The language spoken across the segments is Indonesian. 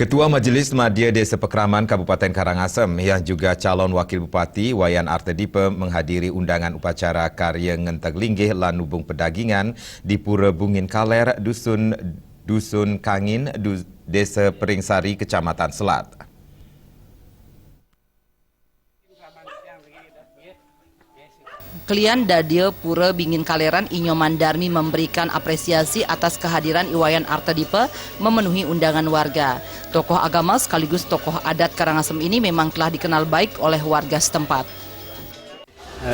Ketua Majelis Madya Desa Pekraman Kabupaten Karangasem yang juga calon Wakil Bupati Wayan Artedipe menghadiri undangan upacara karya Ngenteg Linggih lan Nubung Pedagingan di Pura Bungin Kaler, Dusun Kangin, Desa Peringsari, Kecamatan Selat. Klian Dadia Pura Bingin Kaleran Inyoman Darmi memberikan apresiasi atas kehadiran Iwayan Artedipe memenuhi undangan warga. Tokoh agama sekaligus tokoh adat Karangasem ini memang telah dikenal baik oleh warga setempat.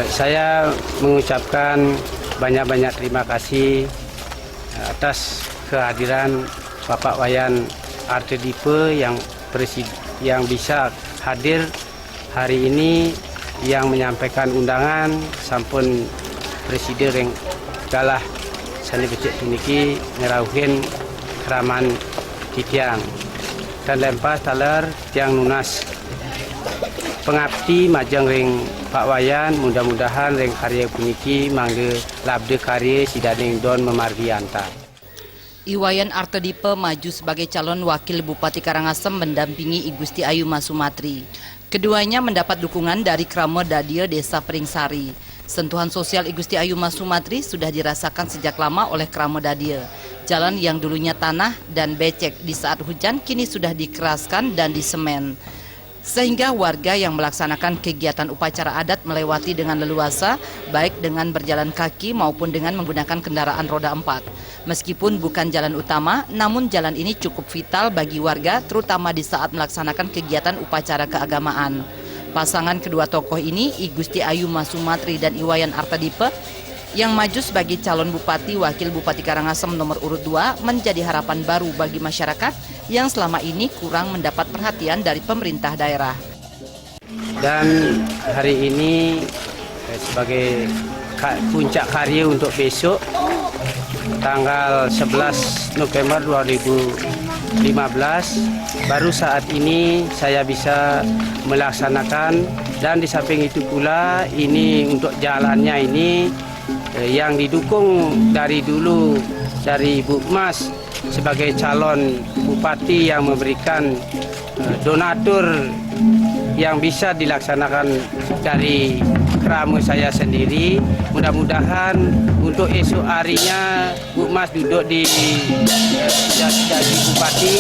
Saya mengucapkan banyak-banyak terima kasih atas kehadiran Bapak Wayan Artedipe yang bisa hadir hari ini, yang menyampaikan undangan sampun presiden yang galah sani becek tuniki ngerauhin keraman titiang dan lempas taler tiang nunas pengabdi majang ring Pak Wayan, mudah-mudahan ring karya puniki mangge labde karya sidaning don memargianta. Iwayan Artedipe maju sebagai calon Wakil Bupati Karangasem mendampingi I Gusti Ayu Masumatri. Keduanya mendapat dukungan dari Krama Dadia Desa Peringsari. Sentuhan sosial I Gusti Ayu Masumatri sudah dirasakan sejak lama oleh Krama Dadia. Jalan yang dulunya tanah dan becek di saat hujan kini sudah dikeraskan dan disemen. Sehingga warga yang melaksanakan kegiatan upacara adat melewati dengan leluasa, baik dengan berjalan kaki maupun dengan menggunakan kendaraan roda 4. Meskipun bukan jalan utama, namun jalan ini cukup vital bagi warga, terutama di saat melaksanakan kegiatan upacara keagamaan. Pasangan kedua tokoh ini, I Gusti Ayu Masumatri dan Iwayan Artedipe, yang maju sebagai calon Bupati Wakil Bupati Karangasem nomor urut 2 menjadi harapan baru bagi masyarakat yang selama ini kurang mendapat perhatian dari pemerintah daerah. Dan hari ini sebagai puncak karya untuk besok tanggal 11 November 2015, baru saat ini saya bisa melaksanakan, dan di samping itu pula ini untuk jalannya ini yang didukung dari dulu dari Bu Mas sebagai calon bupati yang memberikan donatur yang bisa dilaksanakan dari krama saya sendiri. Mudah-mudahan untuk esok harinya Bu Mas duduk di jadi bupati.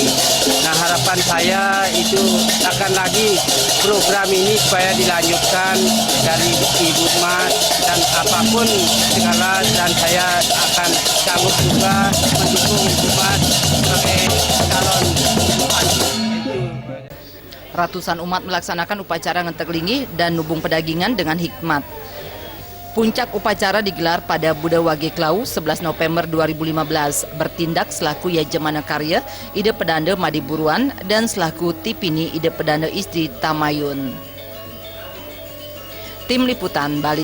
Nah, harapan saya itu akan lagi program ini supaya dilanjutkan dari Ibu Mas dan apapun segala, dan saya akan sanggup juga mendukung Bu Mas sebagai calon bupati. Ratusan umat melaksanakan upacara Ngenteg Linggih dan Nubung Pedagingan dengan hikmat. Puncak upacara digelar pada Buda Wage Klau 11 November 2015, bertindak selaku Yajamana Karya Ide Pedanda Madi Buruan dan selaku Tipini Ide Pedanda Istri Tamayun. Tim Liputan Bali.